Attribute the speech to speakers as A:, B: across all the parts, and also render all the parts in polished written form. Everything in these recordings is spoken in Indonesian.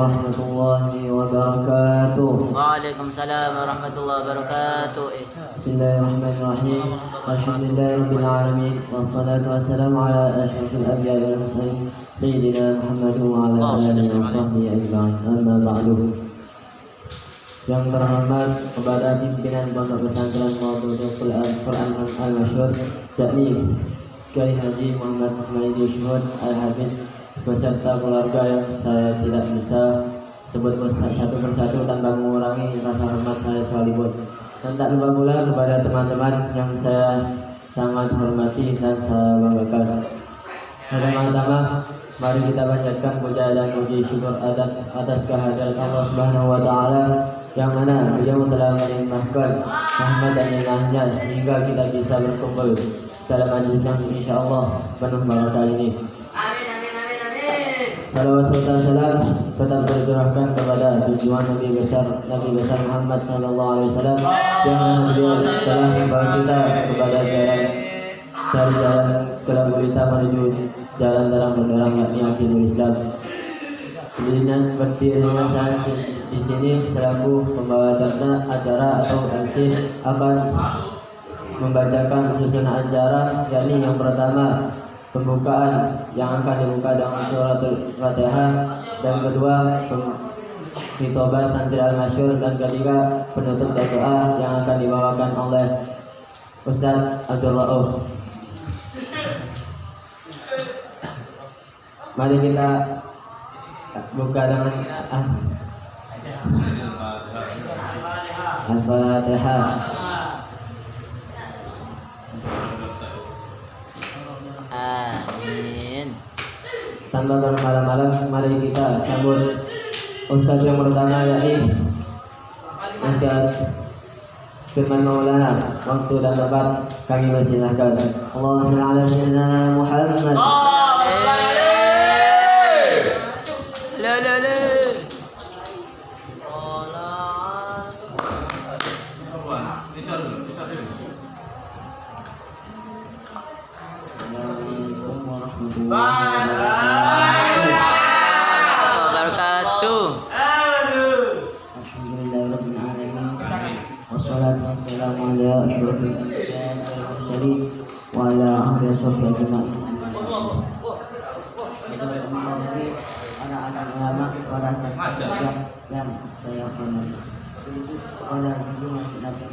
A: warahmatullahi wabarakatuh.
B: Waalaikumsalam warahmatullahi wabarakatuh.
A: Bismillahirrahmanirrahim. Alhamdulillahirabbil alamin wassalatu wassalamu ala asyrafil anbiya'i wal mursalin sayyidina Muhammadin wa ala alihi wa sahbihi ajma'in. Amma ba'du. Yang terhormat kepada pimpinan Pondok Pesantren Mauludul Quran Al-Masyhur, yakni Kiai Haji Muhammad Maidi Syuhud Al-Hafiz, beserta keluarga yang saya tidak bisa sebut satu persatu tanpa mengurangi rasa hormat saya sekalipun. Dan tak lupa pula kepada teman-teman yang saya sangat hormati dan saya banggakan. Pertama-tama, mari kita panjatkan puja dan puji syukur atas kehadiran Allah Subhanahu wa Ta'ala, yang mana beliau telah melimpahkan rahmat dan nikmatnya sehingga kita bisa berkumpul dalam majlis yang insyaallah penuh barakah ini. Salawat serta salam tetap tercurahkan kepada tujuan Nabi besar Muhammad sallallahu alaihi wasallam, yang mana beliau telah membawa kita kepada jalan kelabulita menuju jalan terang benderang, yakni akidul Islam. Berdirinya saya di sini selaku pembawa acara atau MC akan membacakan susunan acara, yakni yang pertama pembukaan yang akan dibuka dengan suratul Fatihah, dan kedua khitbah santri Al-Masyhur, dan ketiga penutup dan doa yang akan dibawakan oleh Ustaz Abdul Rauf. Mari kita buka dengan Al-Fatihah.
B: Amin.
A: Tanpa bermalam-malam, mari kita sambut Ustaz yang pertama, yakni Ustaz Firman Maulana. Waktu dan tempat kami persilahkan. Allahumma shalli ala sayyidina Muhammad. Anak-anak ulama, para sahabat yang saya hormati, kepada junjungan Nabi,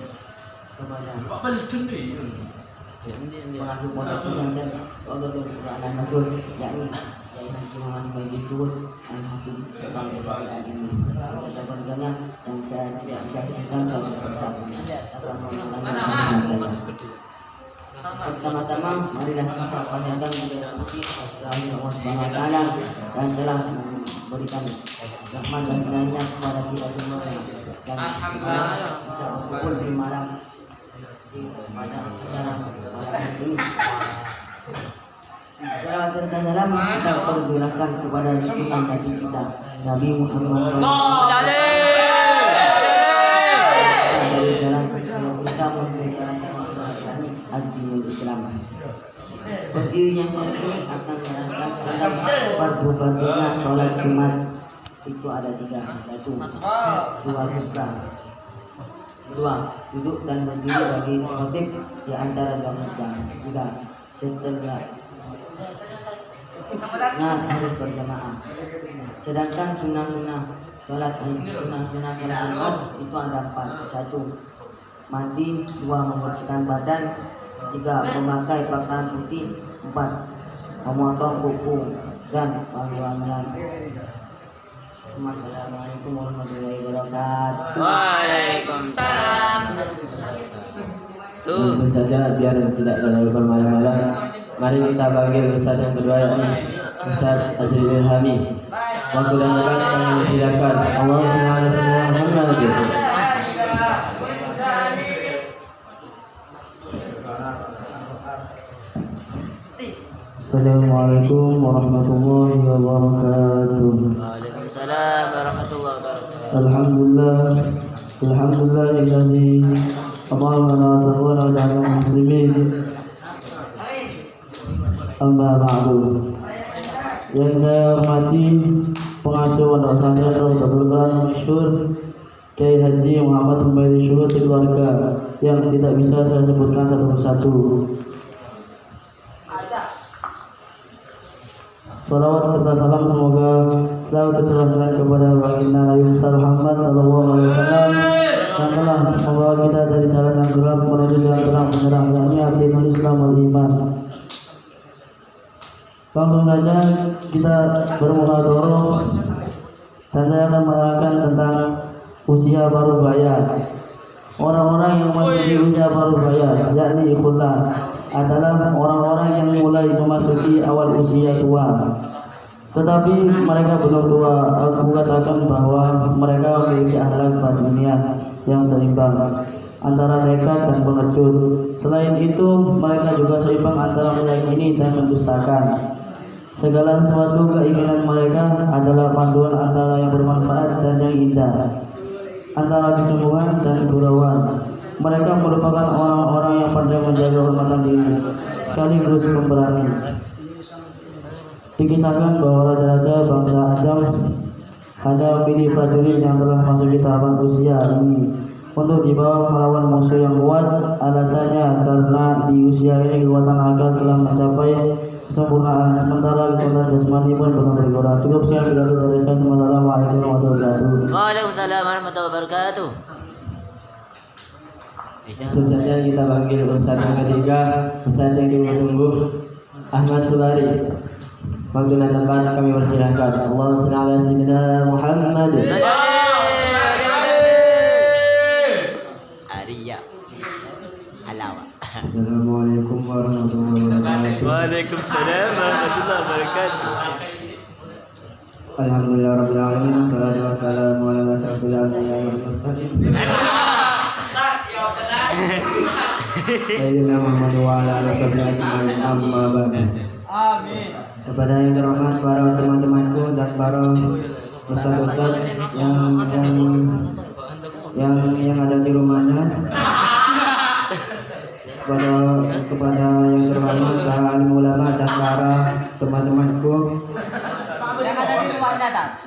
A: kepada pengasuh pondok pesantren Mauludul Quran Al-Masyhur, yakni Kiai Haji Muhammad Maidi Syuhud Al-Hafiz Bang Besar ini, serta keluarganya yang saya tidak bisa sebutkan satu persatu. Bersama-sama marilah kita panjatkan puja puji kepada Allah Subhanahu wa Ta'ala yang telah memberikan rahmat dan karunia kepada kita semua, dan bisa berkumpul di malam pada acara malam ini. Salawat serta salam kita persilahkan kepada junjungan Nabi kita, Nabi Muhammad sallallahu alaihi wasallam, kita memberikan Adinul Islam. Berdirinya sholat ini akan menerangkan tentang fardu-fardunya sholat Jumat. Itu ada 3, 1, 2 buka, 2 duduk dan berdiri bagi khotib di antara 2 khutbah, 3 setelah nas harus berjamaah. Sedangkan sunnah-sunnah sholat Jumat itu ada 4, 1 mandi, 2 membersihkan badan, 3 memakai pakaian putih, 4 memotong kuku dan wangi-wangian. Assalamualaikum warahmatullahi wabarakatuh.
B: Waalaikumsalam.
A: Tentu saja biar tidak terlalu bermalam-malam, mari kita panggil Ustaz yang kedua, yakni Ustaz Azril Ilhami. Waktu dan tempat kami silakan. Allahumma shalli ala sayyidina Muhammad. Assalamualaikum warahmatullahi wabarakatuh.
B: Waalaikumsalam warahmatullahi wabarakatuh.
A: Alhamdulillahilladzi at'amana wa ja'alana muslimin. Amma ba'du.
C: Yang saya hormati pengasuh Pondok Pesantren Raudhatul Quran Masyhur Kiai Haji Muhammad Humairi Syuhud di keluarga yang tidak bisa saya sebutkan satu persatu. Salawat serta salam semoga selalu tercurahkan kepada baginda Nabi Muhammad sallallahu alaihi wasallam yang telah membawa kita dari jalan yang gelap menuju jalan terang benderang, yakni agama Islam wal iman. Langsung saja kita bermuhadharah dan saya akan menerangkan tentang usia baru baya. Orang-orang yang masih di usia baru baya, yakni ikhullah, adalah orang-orang yang mulai memasuki awal usia tua. Tetapi mereka belum tua. Aku katakan bahwa mereka memiliki akhlak batiniah yang seimbang antara nekat dan pengecut. Selain itu, mereka juga seimbang antara meyakini dan mendustakan. Segala sesuatu keinginan mereka adalah panduan antara yang bermanfaat dan yang indah, antara kesungguhan dan gurauan. Mereka merupakan orang-orang yang pandai menjaga kehormatan diri sekaligus pemberani. Dikisahkan bahwa raja-raja bangsa Ajam hanya memilih prajurit yang telah memasuki tahapan usia ini untuk dibawa melawan musuh yang kuat. Alasannya karena di usia ini kekuatan akal telah mencapai kesempurnaan, sementara kekuatan jasmani pun belum berkurang. Cukup sekian pidato dari saya. Assalamualaikum warahmatullahi wabarakatuh.
B: Waalaikumsalam warahmatullahi wabarakatuh.
A: Selanjutnya kita panggil Ustaz yang ketiga, Ustaz yang ditunggu, Ahmad Sulari. Waktu dan tempat kami persilahkan. Allahumma shalli ala sayyidina Muhammad.
B: Arya Halawa.
A: Assalamualaikum warahmatullahi wabarakatuh.
B: Waalaikumsalam warahmatullahi wabarakatuh.
A: Alhamdulillah rabbil alamin, wassalatu wassalamu ala asyrofil anbiya'i wal mursalin. Sayyidina Muhammad wa ala alihi ajma'in, amma ba'du. Amin. Kepada yang terhormat para teman-temanku dan para ustaz-ustaz yang ada di rumahnya, kepada yang terhormat para alim ulama dan para teman-temanku
B: Yang ada di rumahnya tak?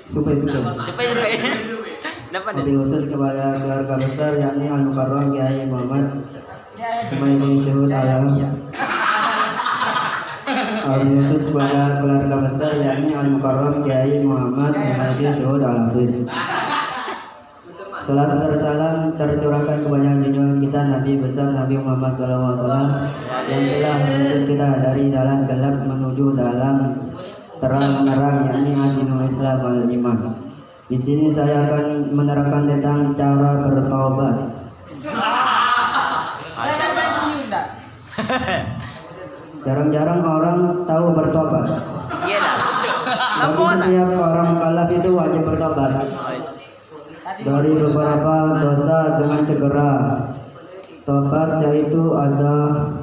A: supaya lebih khusus kepada keluarga besar yakni Al-Mukarram Kiai Muhammad Humairi Syuhud Alam. Lebih khusus kepada keluarga besar yakni Al-Mukarram Kiai Muhammad Humairi Syuhud Alam. Salat serta salam tercurahkan kepada junjungan kita Nabi besar Nabi Muhammad SAW yang telah menuntun kita dari jalan gelap menuju dalam terang-terang yakni dinul Islam wal iman. Di sini saya akan menerangkan tentang cara bertaubat. Jarang-jarang orang tahu bertobat.
B: Iya dah.
A: Bagi setiap orang mukallaf itu wajib bertobat dari beberapa dosa dengan segera. Tobat yaitu ada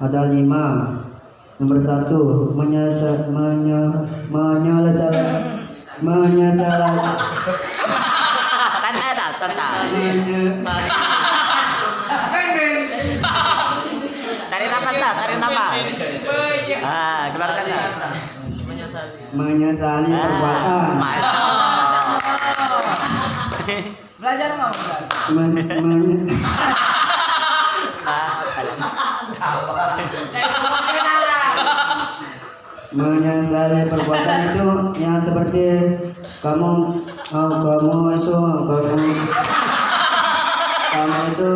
A: 5. Nomor 1,
B: Santai tak? Santai. Tarik nafas tak? Tarik nafas. Keluarkan tak?
A: menyesali perbuatan.
B: Belajar mau
A: menyesali perbuatan itu yang seperti kamu itu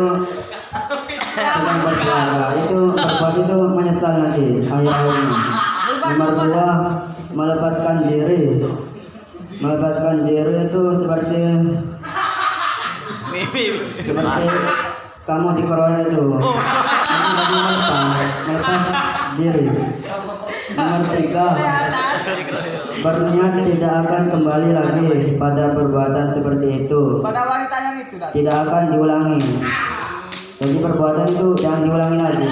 A: sedang berpuasa, itu berbuat itu menyesal nanti akhir-akhirnya. Nomor 2, melepaskan diri itu seperti kamu dikeroyok itu melepas diri. Nomor 3, berniat tidak akan kembali lagi pada perbuatan seperti itu, tidak akan diulangi. Jadi perbuatan itu jangan diulangi lagi,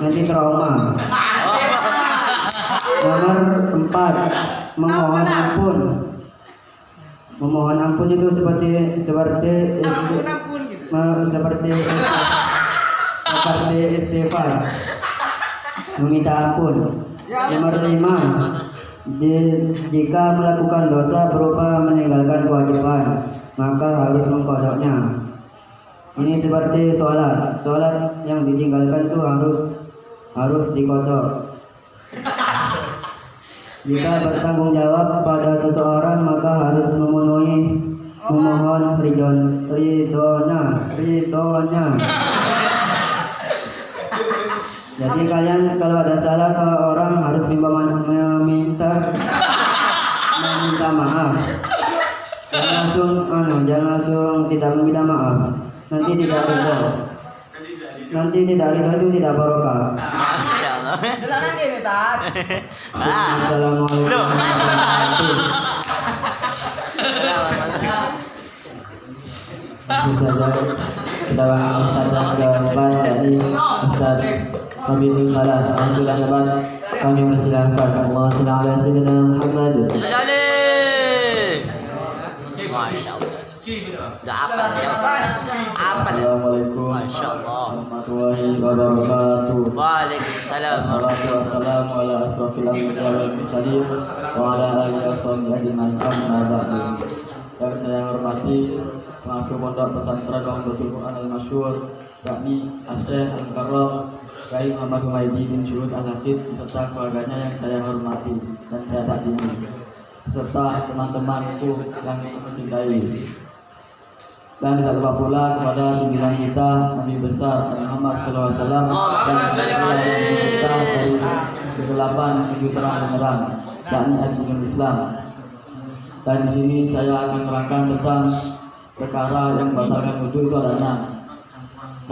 A: nanti trauma. Nomor 4, memohon ampun. Memohon ampun itu seperti istighfar.
D: meminta ampun. Nomor 5, jika melakukan dosa berupa meninggalkan kewajiban, maka harus mengkodoknya. Ini seperti sholat yang ditinggalkan itu harus dikodok. Jika bertanggung jawab pada seseorang, maka harus memohon ridhonya. Jadi kalian kalau ada salah ke orang harus meminta maaf. Jangan langsung tidak meminta maaf. Nanti tidak ridho itu tidak barokah.
B: Masya Allah.
D: Assalamualaikum warahmatullahi wabarakatuh. Kita Ustaz yang keempat yakni Ustaz Habibul Salah. Alhamdulillah dapat kami persilahkan. Allahumma shalli ala sayyidina Muhammad.
B: Masya Allah. Udah apa?
D: Assalamualaikum
B: Masya Allah.
D: warahmatullahi wabarakatuh.
B: Waalaikumsalam.
D: Wassalatu wassalamu ala asrofil anbiya wal mursalin wa ala alihi washabihi ajmain. Amma ba'du. Yang saya hormati pengasuh pondok pesantren Qomdotul Quran Al-Masyhur yakni Asy-Syaikh Al-Mukarram Kiai Muhammad Humaydi bin Syuhud Al-Hafidz beserta keluarganya yang saya hormati dan saya takdimi, beserta teman-temanku yang aku cintai. Dan tak lupa pula kepada pimpinan kita Nabi besar Muhammad SAW dan saya yang kita dari kegelapan menuju terang benderang yakni agama Islam. Dan di sini saya akan menerangkan tentang perkara yang membatalkan wudu itu ada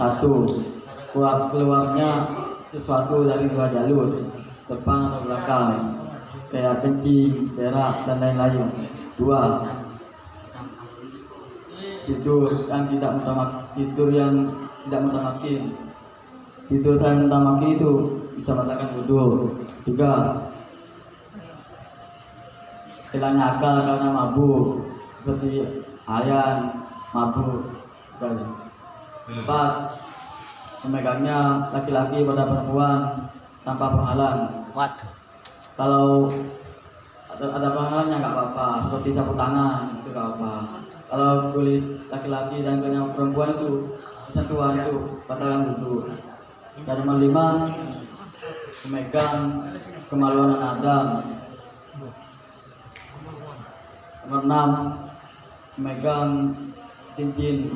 D: 6. 1. Keluarnya sesuatu dari 2 jalur, depan atau belakang, kayak kencing, berak dan lain-lain. 2. Tidur yang tidak mutamakin. Tidur yang mutamakin itu bisa membatalkan wudu. 3. Hilangnya akal karena mabuk, seperti ayan, mabuk. 4. Memegangnya laki-laki pada perempuan tanpa penghalang.
B: Waduh.
D: Kalau ada penghalangnya nggak apa-apa, seperti sapu tangan itu nggak apa. Kalau kulit laki-laki dan kulit perempuan itu sentuhan itu batalkan wudu. Dan nomor 5, memegang kemaluan anak Adam. Nomor 6, memegang cincin,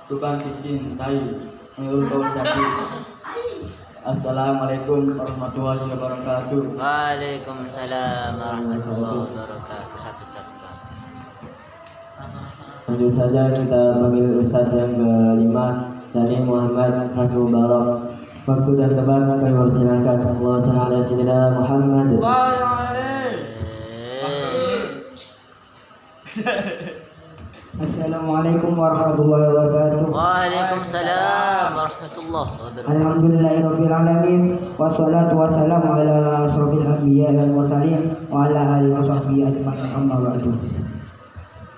D: bukan cincin tai, menurut kaum jati. Assalamualaikum warahmatullahi wabarakatuh.
B: Waalaikumsalam warahmatullahi wabarakatuh. Satu-satu.
A: Lanjut saja kita panggil Ustaz yang kelima yakni Muhammad Hafizul Barak. Waktu dan tempat kami persilahkan. Allahumma shalli ala sayyidina Muhammad.
D: Assalamualaikum warahmatullahi wabarakatuh.
B: Waalaikumsalam warahmatullahi wabarakatuh.
D: Alhamdulillahirabbil alamin wassalatu wassalamu ala asrofil anbiya wal mursalin wa ala alihi washabihi ajmain. Amma ba'du.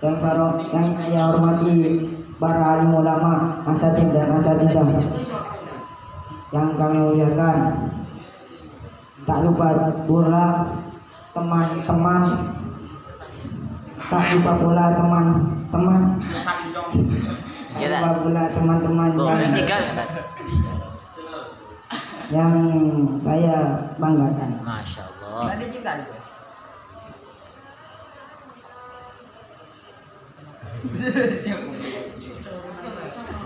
D: Yang saya hormati para alim ulama, asatidz dan asatidzah yang kami muliakan. Tak lupa pula teman-teman. Tak lupa pula teman-teman. Tak lupa pula teman-teman yang saya banggakan.
B: Masya Allah.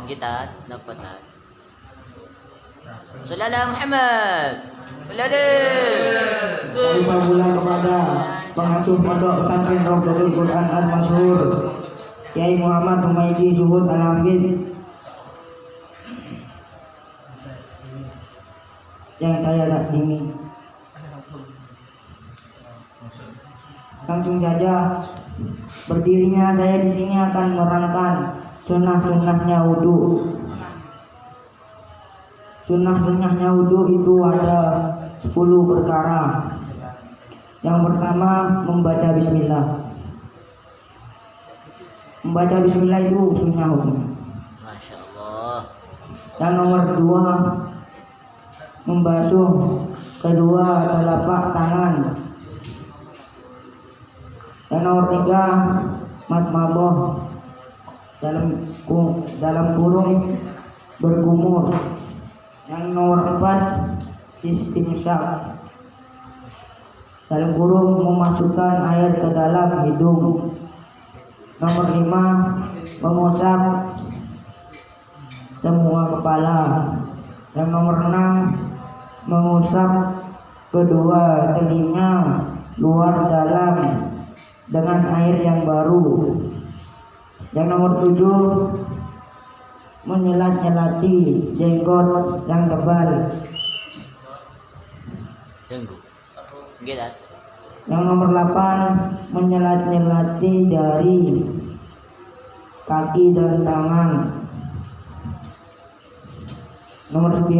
B: Kita dapat. Sallallahu Muhammad. Sallallahu.
D: Tak lupa pula kepada pengasuh pondok pesantren Qomdotul Quran Al-Masyhur Kiai Muhammad Humaydi Syuhud Al-Hafidz yang saya takdimi. Langsung saja, berdirinya saya di sini akan menerangkan sunnah-sunnahnya wudu. Sunnah-sunnahnya wudu itu ada 10 perkara. Yang pertama, membaca bismillah. Membaca bismillah itu sunnah hukum.
B: Masya Allah.
D: Yang nomor 2, membasuh
E: kedua telapak tangan. Yang nomor 3 matmaboh dalam kurung berkumur. Yang nomor 4 istinsyak dalam kurung memasukkan air ke dalam hidung. Nomor 5 mengusap semua kepala. Yang nomor 6 mengusap kedua telinga luar dalam dengan air yang baru. Yang nomor 7 menyelat-nyelati jenggot yang tebal. Yang nomor 8 menyelat-nyelati jari, kaki dan tangan. Nomor 9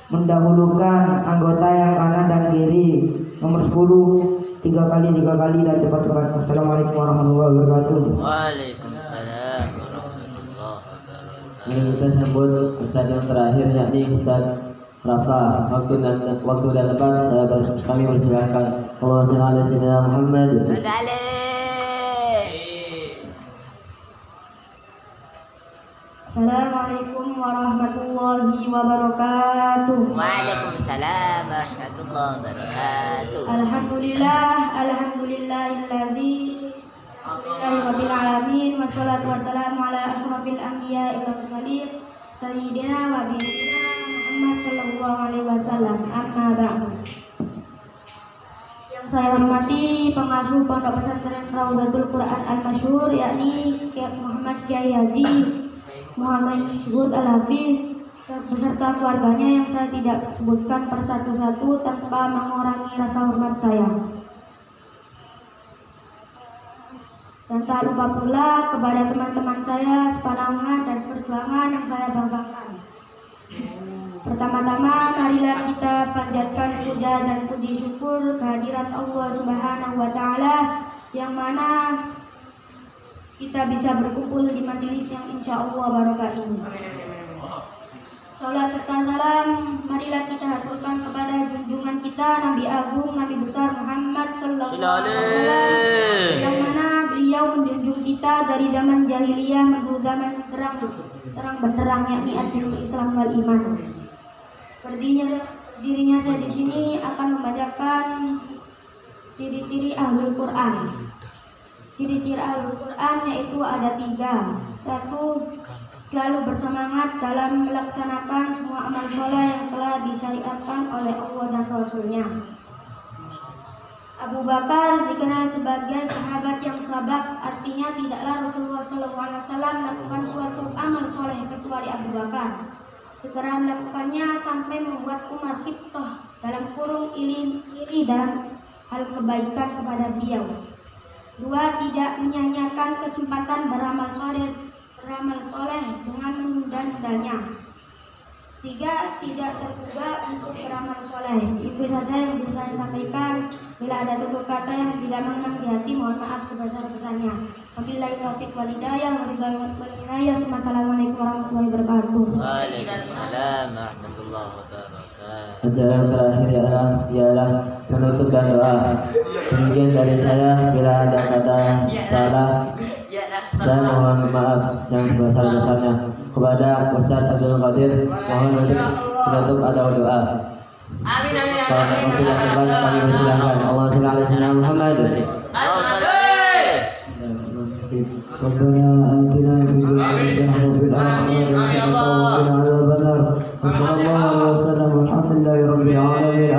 E: mendahulukan anggota yang kanan dan kiri. Nomor 10 3 kali dan cepat-cepat. Assalamualaikum warahmatullahi wabarakatuh.
B: Waalaikumsalam warahmatullahi wabarakatuh.
A: Mari kita sambut Ustaz yang terakhir, yakni Ustaz Rafa. Waktu dan tempat kami persilakan. Allahumma shalli ala sayyidina Muhammad.
F: Assalamualaikum warahmatullahi wabarakatuh.
B: Waalaikumsalam warahmatullahi wabarakatuh.
F: Alhamdulillahilladzi rabbil alamin wassalatu wassalamu ala asyrafil anbiya'i wal mursalin sayyidina wa habibina Muhammad sallallahu alaihi wasallam. Amma ba'du. Yang saya hormati pengasuh Pondok Pesantren Raudatul Quran Al-Masyhur, yakni Muhammad Kiai Haji Muhammad Syuhud Al-Hafiz beserta keluarganya yang saya tidak sebutkan persatu-satu tanpa mengurangi rasa hormat saya. Dan tak lupa pula kepada teman-teman saya sepanangan dan seperjuangan yang saya banggakan. Pertama-tama marilah kita panjatkan puja dan puji syukur kehadirat Allah Subhanahu wa Ta'ala, yang mana kita bisa berkumpul di majelis yang insya Allah barokah ini. Salat serta salam marilah kita haturkan kepada junjungan kita Nabi Agung, Nabi besar Muhammad sallallahu alaihi wasallam, yang mana beliau menjunjung kita dari zaman jahiliyah menuju zaman terang benderang, yakni agama Islam wal iman. Berdirinya saya di sini akan membacakan ciri-ciri Ahlul Quran. Ciri-ciri Ahlul Quran yaitu ada 3. 1. Selalu bersemangat dalam melaksanakan semua amal soleh yang telah disyariatkan oleh Allah dan Rasulnya. Abu Bakar dikenal sebagai sahabat yang sabar, artinya tidaklah Rasulullah SAW melakukan suatu amal soleh kecuali Abu Bakar segera melakukannya sampai membuat Umar Khitoh dalam kurung iri dalam hal kebaikan kepada beliau. 2. Tidak menyanyiakan kesempatan beramal soleh dengan menunda-nundanya. 3. Tidak tergugah untuk beramal soleh. Itu saja yang bisa saya sampaikan. Bila ada tutur kata yang tidak mengenang di hati, mohon maaf sebesar-besarnya. Wabillahi taufiq wal hidayah. Wassalamualaikum warahmatullahi wabarakatuh.
B: Waalaikumsalam warahmatullahi wabarakatuh.
A: Ajaran terakhir ialah penutup dan doa. Demikian dari saya. Bila ada kata salah, saya mohon maaf yang sebesar-besarnya. Kepada Ustaz Abdul Qadir, mohon untuk penutup ada doa. Kalau untuk yang terbanyak kami persilahkan. Allahumma shalli ala sayyidina Muhammad. Rabbana atina fid dunya hasanah wa fil akhirati hasanah wa qina adzabannar. Wassallallahu alaihi wasallam walhamdulillahi rabbil alamin.